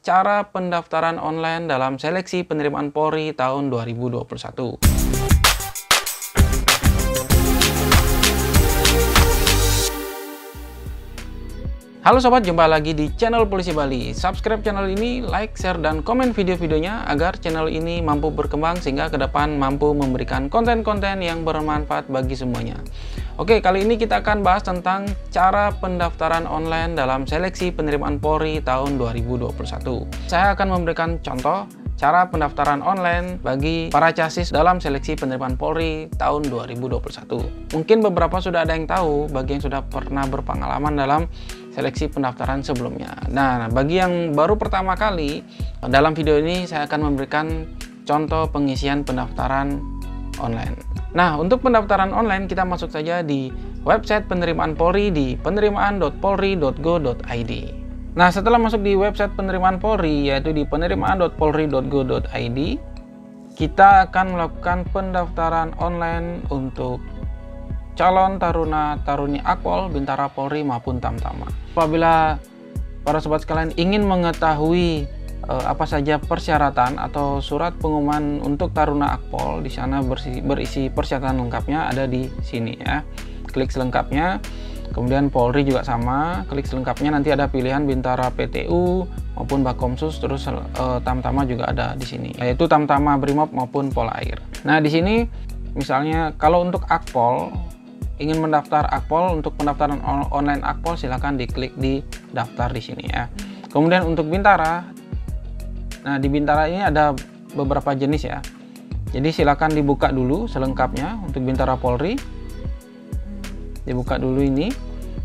cara pendaftaran online dalam seleksi penerimaan Polri tahun 2021. Halo sobat, jumpa lagi di channel Polisi Bali. Subscribe channel ini, like, share, dan komen video-videonya agar channel ini mampu berkembang sehingga ke depan mampu memberikan konten-konten yang bermanfaat bagi semuanya. Oke, kali ini kita akan bahas tentang cara pendaftaran online dalam seleksi penerimaan Polri tahun 2021. Saya akan memberikan contoh cara pendaftaran online bagi para casis dalam seleksi penerimaan Polri tahun 2021. Mungkin beberapa sudah ada yang tahu bagi yang sudah pernah berpengalaman dalam seleksi pendaftaran sebelumnya. Nah, bagi yang baru pertama kali, dalam video ini saya akan memberikan contoh pengisian pendaftaran online. Nah, untuk pendaftaran online kita masuk saja di website penerimaan Polri di penerimaan.polri.go.id. Nah, setelah masuk di website penerimaan Polri, yaitu di penerimaan.polri.go.id, kita akan melakukan pendaftaran online untuk calon taruna-taruni Akpol, Bintara Polri maupun Tamtama. Apabila para sobat sekalian ingin mengetahui apa saja persyaratan atau surat pengumuman untuk taruna Akpol, di sana berisi persyaratan lengkapnya ada di sini ya. Klik selengkapnya. Kemudian Polri juga sama, klik selengkapnya, nanti ada pilihan Bintara PTU maupun Bakomsus, terus Tamtama juga ada di sini, yaitu Tamtama Brimob maupun Polair. Nah, di sini misalnya kalau untuk Akpol, ingin mendaftar Akpol, untuk pendaftaran online Akpol silahkan diklik di daftar di sini ya. Kemudian untuk Bintara, nah di Bintara ini ada beberapa jenis ya. Jadi silakan dibuka dulu selengkapnya untuk Bintara Polri. Dibuka dulu ini,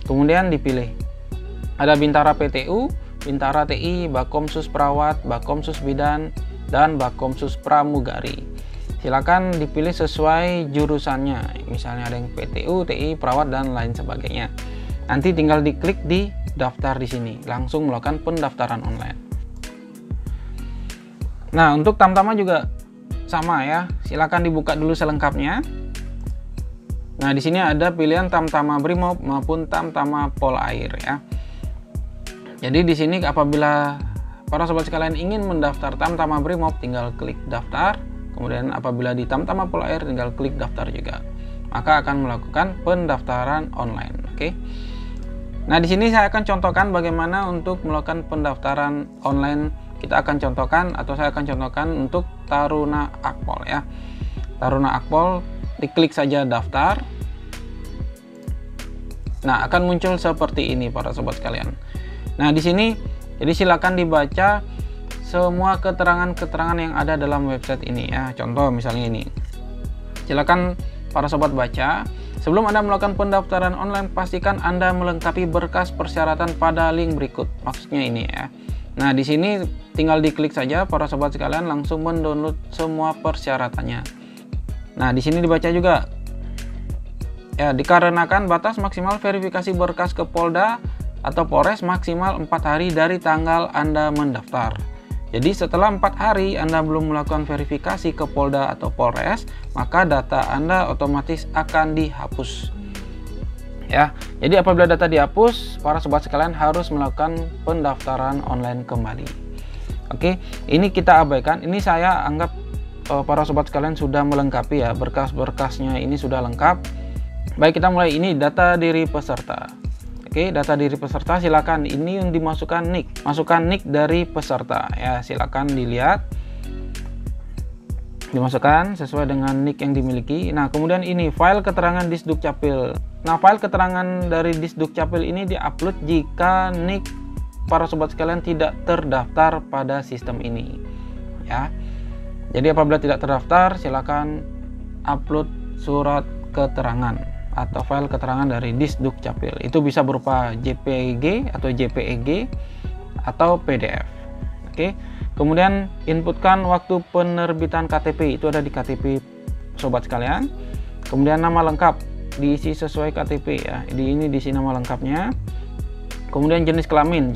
kemudian dipilih. Ada Bintara PTU, Bintara TI, Bakomsus Perawat, Bakomsus Bidan, dan Bakomsus Pramugari. Silakan dipilih sesuai jurusannya. Misalnya ada yang PTU, TI, Perawat, dan lain sebagainya. Nanti tinggal diklik di daftar di sini, langsung melakukan pendaftaran online. Nah, untuk Tamtama juga sama ya. Silakan dibuka dulu selengkapnya. Nah, di sini ada pilihan Tamtama Brimob maupun Tamtama Polair ya. Jadi di sini apabila para sobat sekalian ingin mendaftar Tamtama Brimob, tinggal klik daftar. Kemudian apabila di Tamtama Polair, tinggal klik daftar juga. Maka akan melakukan pendaftaran online. Oke. Nah, di sini saya akan contohkan bagaimana untuk melakukan pendaftaran online. Kita akan contohkan atau saya akan contohkan untuk taruna Akpol ya. Taruna Akpol, diklik saja daftar. Nah, akan muncul seperti ini para sobat sekalian. Nah, di sini jadi silakan dibaca semua keterangan-keterangan yang ada dalam website ini ya. Contoh misalnya ini. Silakan para sobat baca. Sebelum Anda melakukan pendaftaran online, pastikan Anda melengkapi berkas persyaratan pada link berikut. Maksudnya ini ya. Nah, di sini tinggal diklik saja para sobat sekalian, langsung mendownload semua persyaratannya. Nah, di sini dibaca juga ya, dikarenakan batas maksimal verifikasi berkas ke Polda atau Polres maksimal 4 hari dari tanggal Anda mendaftar. Jadi setelah 4 hari Anda belum melakukan verifikasi ke Polda atau Polres, maka data Anda otomatis akan dihapus. Ya, jadi apabila data dihapus, para sobat sekalian harus melakukan pendaftaran online kembali. Oke, ini kita abaikan. Ini saya anggap para sobat sekalian sudah melengkapi ya, berkas-berkasnya ini sudah lengkap. Baik, kita mulai. Ini data diri peserta. Oke, data diri peserta silakan ini yang dimasukkan NIK. Masukkan NIK dari peserta ya, silakan dilihat. Dimasukkan sesuai dengan NIK yang dimiliki. Nah, kemudian ini file keterangan Disdukcapil. Nah, file keterangan dari Disdukcapil ini diupload jika NIK para sobat sekalian tidak terdaftar pada sistem ini ya. Jadi apabila tidak terdaftar, silakan upload surat keterangan atau file keterangan dari Disdukcapil. Itu bisa berupa JPG atau JPEG atau PDF. Oke. Kemudian inputkan waktu penerbitan KTP, itu ada di KTP sobat sekalian. Kemudian nama lengkap diisi sesuai KTP ya. Ini diisi nama lengkapnya. Kemudian jenis kelamin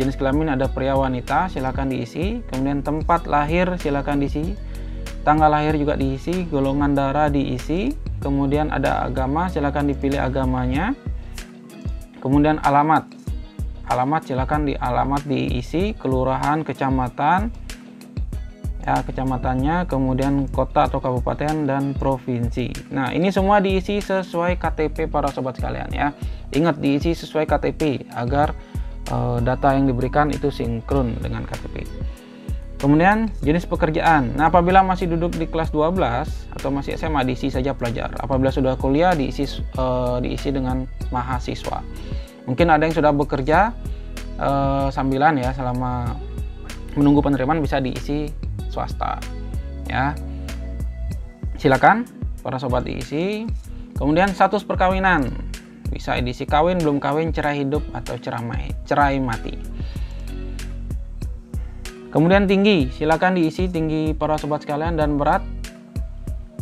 ada pria wanita, silakan diisi. Kemudian tempat lahir silakan diisi. Tanggal lahir juga diisi, golongan darah diisi. Kemudian ada agama, silakan dipilih agamanya. Kemudian alamat alamat silakan diisi kelurahan, kecamatan, ya kecamatannya, kemudian kota atau kabupaten dan provinsi. Nah, ini semua diisi sesuai KTP para sobat sekalian ya. Ingat, diisi sesuai KTP agar data yang diberikan itu sinkron dengan KTP. Kemudian jenis pekerjaan. Nah, apabila masih duduk di kelas 12 atau masih SMA, diisi saja pelajar. Apabila sudah kuliah, diisi dengan mahasiswa. Mungkin ada yang sudah bekerja sambilan ya, selama menunggu penerimaan bisa diisi swasta ya. Silakan para sobat diisi. Kemudian status perkawinan, bisa diisi kawin, belum kawin, cerai hidup atau cerai mati. Kemudian tinggi, silakan diisi tinggi para sobat sekalian dan berat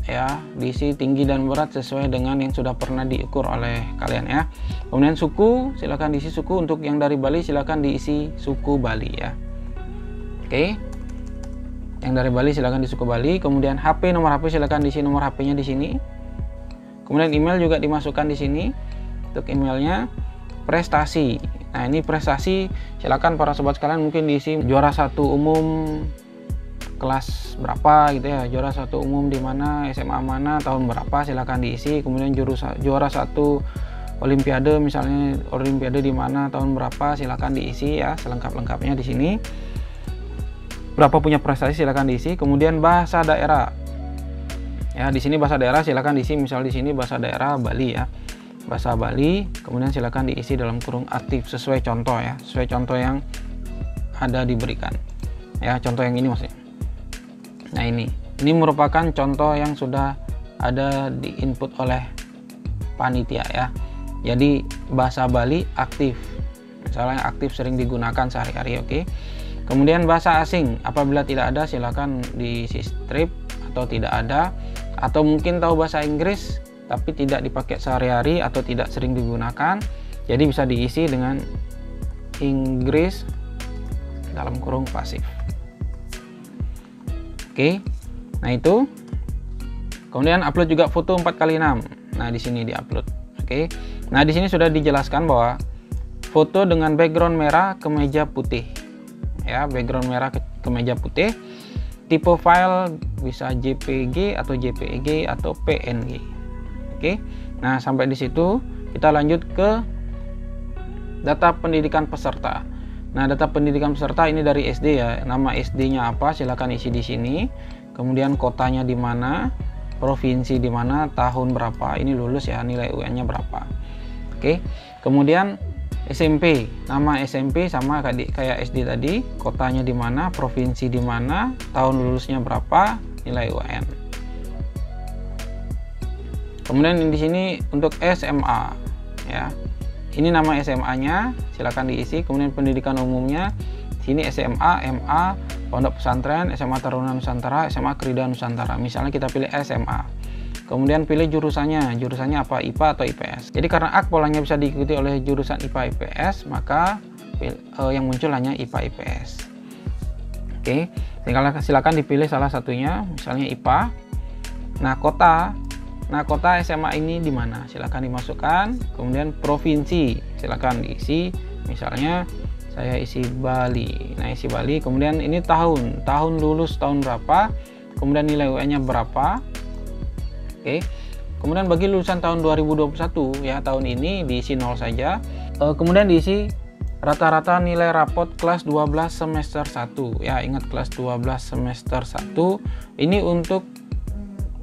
ya, diisi tinggi dan berat sesuai dengan yang sudah pernah diukur oleh kalian ya. Kemudian suku, silakan diisi suku. Untuk yang dari Bali silakan diisi suku Bali ya. Oke. Yang dari Bali silakan di suku Bali. Kemudian HP, nomor HP silakan diisi nomor HP-nya di sini. Kemudian email juga dimasukkan di sini. Untuk emailnya, prestasi. Nah, ini prestasi silakan para sobat sekalian mungkin diisi juara 1 umum kelas berapa gitu ya, juara 1 umum di mana, SMA mana, tahun berapa, silakan diisi. Kemudian juara 1 olimpiade, misalnya olimpiade di mana, tahun berapa, silakan diisi ya, selengkap-lengkapnya di sini. Berapa punya prestasi silakan diisi. Kemudian bahasa daerah. Ya, di sini bahasa daerah silakan diisi, misal di sini bahasa daerah Bali ya. Bahasa Bali, kemudian silakan diisi dalam kurung aktif sesuai contoh ya, sesuai contoh yang ada diberikan. Ya, contoh yang ini maksudnya. Nah, ini merupakan contoh yang sudah ada di input oleh panitia ya. Jadi bahasa Bali aktif. Misalnya aktif sering digunakan sehari-hari, oke. Kemudian bahasa asing, apabila tidak ada silakan diisi strip atau tidak ada, atau mungkin tahu bahasa Inggris tapi tidak dipakai sehari-hari atau tidak sering digunakan, jadi bisa diisi dengan Inggris dalam kurung pasif. Oke. Nah, itu. Kemudian upload juga foto 4x6. Nah, di sini diupload. Oke. Nah, di sini sudah dijelaskan bahwa foto dengan background merah kemeja putih. Ya, background merah kemeja putih. Tipe file bisa JPG atau JPEG atau PNG. Oke. Nah, sampai di situ kita lanjut ke data pendidikan peserta. Nah, data pendidikan peserta ini dari SD ya. Nama SD-nya apa? Silakan isi di sini. Kemudian kotanya di mana, provinsi di mana, tahun berapa, ini lulus ya, nilai UN-nya berapa. Oke. Kemudian SMP, nama SMP sama kayak SD tadi, kotanya di mana, provinsi di mana, tahun lulusnya berapa, nilai UN. Kemudian di sini untuk SMA ya. Ini nama SMA-nya, silakan diisi. Kemudian pendidikan umumnya, sini SMA, MA, Pondok Pesantren, SMA Taruna Nusantara, SMA Krida Nusantara. Misalnya kita pilih SMA. Kemudian pilih jurusannya apa, IPA atau IPS. Jadi karena polanya bisa diikuti oleh jurusan IPA IPS, maka yang muncul hanya IPA IPS. Oke, silakan dipilih salah satunya, misalnya IPA. Nah, kota SMA ini di mana? Silakan dimasukkan. Kemudian provinsi, silakan diisi. Misalnya saya isi Bali. Nah, isi Bali. Kemudian ini tahun lulus tahun berapa? Kemudian nilai UN-nya berapa? Oke. Kemudian bagi lulusan tahun 2021 ya, tahun ini diisi 0 saja. Kemudian diisi rata-rata nilai rapot kelas 12 semester 1. Ya, ingat kelas 12 semester 1 ini untuk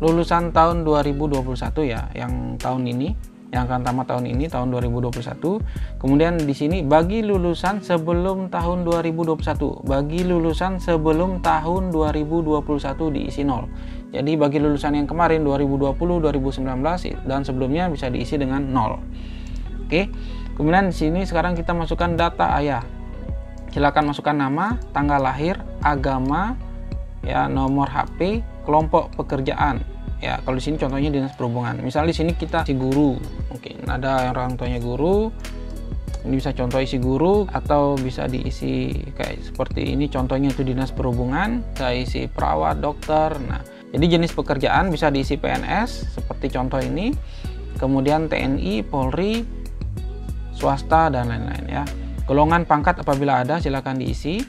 lulusan tahun 2021 ya, yang tahun ini, yang akan tamat tahun ini, tahun 2021. Kemudian di sini bagi lulusan sebelum tahun 2021, bagi lulusan sebelum tahun 2021 diisi 0. Jadi bagi lulusan yang kemarin 2020, 2019 dan sebelumnya bisa diisi dengan 0. Oke. Kemudian di sini sekarang kita masukkan data ayah. Silakan masukkan nama, tanggal lahir, agama, ya, nomor HP, kelompok pekerjaan. Ya, kalau di sini contohnya dinas perhubungan. Misalnya di sini kita si guru, mungkin ada orang tuanya guru. Ini bisa contoh isi guru, atau bisa diisi kayak seperti ini. Contohnya itu dinas perhubungan. Saya isi perawat, dokter. Nah, jadi jenis pekerjaan bisa diisi PNS seperti contoh ini. Kemudian TNI, Polri, swasta dan lain-lain ya. Golongan pangkat apabila ada silakan diisi.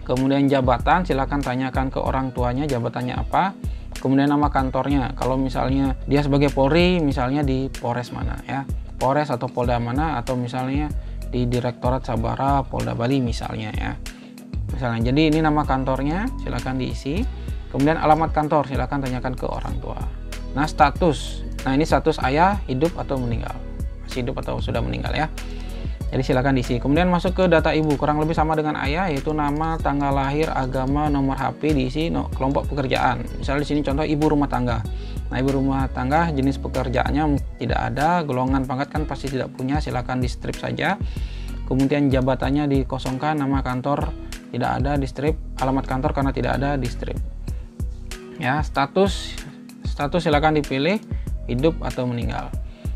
Kemudian jabatan silakan tanyakan ke orang tuanya jabatannya apa. Kemudian nama kantornya, kalau misalnya dia sebagai Polri misalnya di Polres mana ya, Polres atau Polda mana, atau misalnya di Direktorat Sabara Polda Bali misalnya ya. Misalnya, jadi ini nama kantornya silakan diisi. Kemudian alamat kantor silakan tanyakan ke orang tua. Nah, status. Nah, ini status ayah hidup atau meninggal. Masih hidup atau sudah meninggal ya. Jadi silakan diisi. Kemudian masuk ke data ibu, kurang lebih sama dengan ayah, yaitu nama, tanggal lahir, agama, nomor HP, diisi kelompok pekerjaan. Misalnya di sini contoh ibu rumah tangga. Nah, ibu rumah tangga jenis pekerjaannya tidak ada, golongan pangkat kan pasti tidak punya, silakan di strip saja. Kemudian jabatannya dikosongkan, nama kantor tidak ada di strip, alamat kantor karena tidak ada di strip. Ya, status silakan dipilih hidup atau meninggal.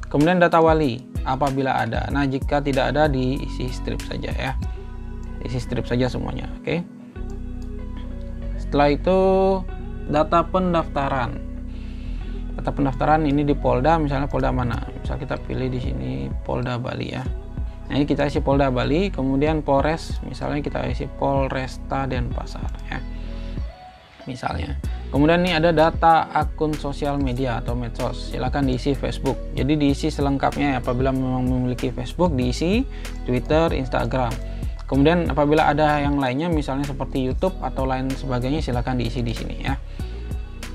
Kemudian data wali apabila ada. Nah, jika tidak ada diisi strip saja ya. Isi strip saja semuanya, oke. Setelah itu data pendaftaran. Data pendaftaran ini di Polda, misalnya Polda mana? Misal kita pilih di sini Polda Bali ya. Nah, ini kita isi Polda Bali, kemudian Polres, misalnya kita isi Polresta Denpasar ya. Misalnya. Kemudian ini ada data akun sosial media atau medsos, silakan diisi Facebook. Jadi diisi selengkapnya ya, apabila memang memiliki Facebook diisi, Twitter, Instagram. Kemudian apabila ada yang lainnya misalnya seperti YouTube atau lain sebagainya silakan diisi di sini ya.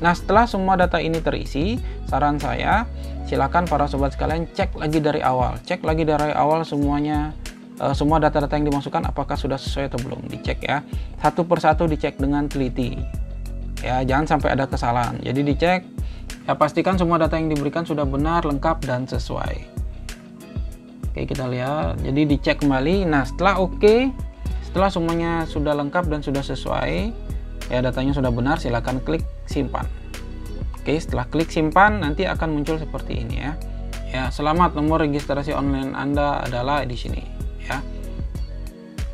Nah, setelah semua data ini terisi, saran saya silakan para sobat sekalian cek lagi dari awal. Cek lagi dari awal semuanya, semua data-data yang dimasukkan apakah sudah sesuai atau belum, dicek ya. Satu persatu dicek dengan teliti. Ya, jangan sampai ada kesalahan. Jadi dicek, ya pastikan semua data yang diberikan sudah benar, lengkap dan sesuai. Oke, kita lihat. Jadi dicek kembali. Nah, setelah oke, setelah semuanya sudah lengkap dan sudah sesuai, ya datanya sudah benar, silakan klik simpan. Oke, setelah klik simpan nanti akan muncul seperti ini ya. Ya, selamat, nomor registrasi online Anda adalah di sini ya.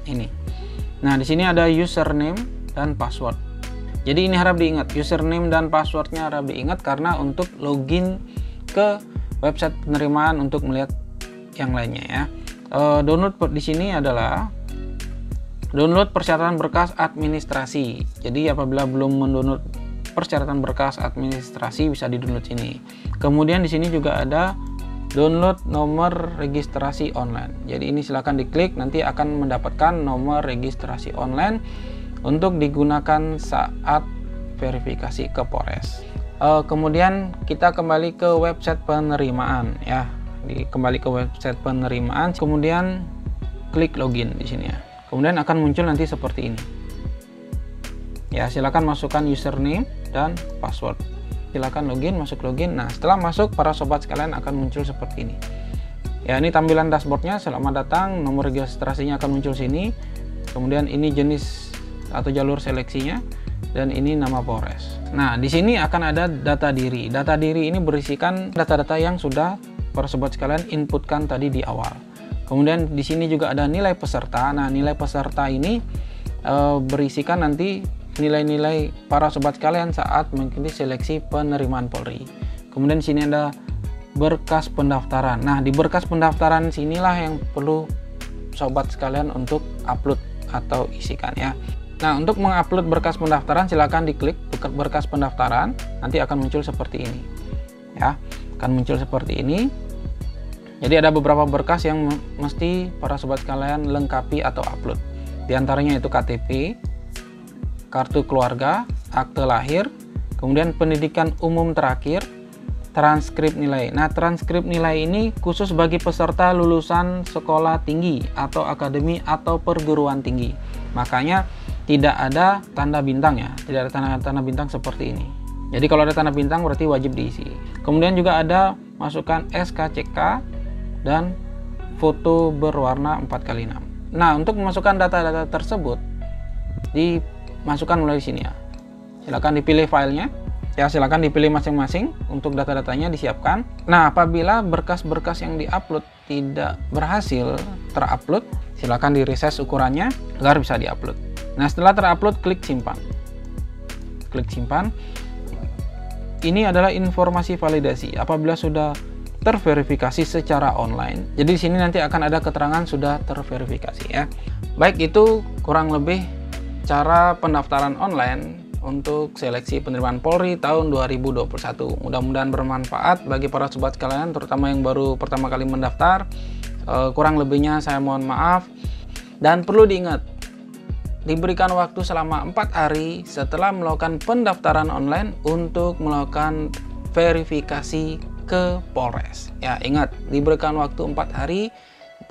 Ini. Nah, di sini ada username dan password. Jadi ini harap diingat, username dan passwordnya harap diingat karena untuk login ke website penerimaan untuk melihat yang lainnya ya. Download di sini adalah download persyaratan berkas administrasi. Jadi apabila belum mendownload persyaratan berkas administrasi bisa di-download sini. Kemudian di sini juga ada download nomor registrasi online. Jadi ini silakan diklik, nanti akan mendapatkan nomor registrasi online untuk digunakan saat verifikasi ke Polres. Kemudian kita kembali ke website penerimaan ya. Kembali ke website penerimaan, kemudian klik login di sini ya. Kemudian akan muncul nanti seperti ini. Ya, silakan masukkan username dan password. Silakan login, masuk login. Nah, setelah masuk para sobat sekalian akan muncul seperti ini. Ya, ini tampilan dashboardnya. Selamat datang, nomor registrasinya akan muncul sini. Kemudian ini jenis atau jalur seleksinya dan ini nama Polres. Nah, di sini akan ada data diri. Data diri ini berisikan data-data yang sudah para sobat sekalian inputkan tadi di awal. Kemudian di sini juga ada nilai peserta. Nah, nilai peserta ini berisikan nanti nilai-nilai para sobat sekalian saat mengikuti seleksi penerimaan Polri. Kemudian di sini ada berkas pendaftaran. Nah, di berkas pendaftaran sinilah yang perlu sobat sekalian untuk upload atau isikan ya. Nah, untuk mengupload berkas pendaftaran silakan diklik berkas pendaftaran, nanti akan muncul seperti ini. Ya, akan muncul seperti ini. Jadi ada beberapa berkas yang mesti para sobat sekalian lengkapi atau upload. Di antaranya itu KTP, kartu keluarga, akte lahir, kemudian pendidikan umum terakhir, transkrip nilai. Nah, transkrip nilai ini khusus bagi peserta lulusan sekolah tinggi atau akademi atau perguruan tinggi. Makanya tidak ada tanda bintang ya, tidak ada tanda bintang seperti ini. Jadi kalau ada tanda bintang berarti wajib diisi. Kemudian juga ada masukkan SKCK dan foto berwarna 4x6. Nah, untuk memasukkan data-data tersebut dimasukkan mulai di sini ya. Silakan dipilih filenya. Ya, silakan dipilih masing-masing untuk data-datanya disiapkan. Nah, apabila berkas-berkas yang diupload tidak berhasil terupload, silakan di-resize ukurannya agar bisa diupload. Nah, setelah terupload klik simpan. Klik simpan. Ini adalah informasi validasi. Apabila sudah terverifikasi secara online. Jadi di sini nanti akan ada keterangan sudah terverifikasi ya. Baik, itu kurang lebih cara pendaftaran online untuk seleksi penerimaan Polri tahun 2021. Mudah-mudahan bermanfaat bagi para sobat sekalian, terutama yang baru pertama kali mendaftar. Kurang lebihnya saya mohon maaf. Dan perlu diingat, diberikan waktu selama 4 hari setelah melakukan pendaftaran online untuk melakukan verifikasi ke Polres. Ya, ingat, diberikan waktu 4 hari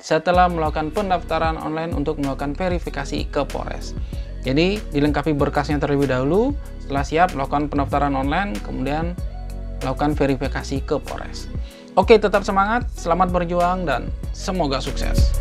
setelah melakukan pendaftaran online untuk melakukan verifikasi ke Polres. Jadi dilengkapi berkasnya terlebih dahulu, setelah siap lakukan pendaftaran online, kemudian lakukan verifikasi ke Polres. Oke, tetap semangat, selamat berjuang, dan semoga sukses.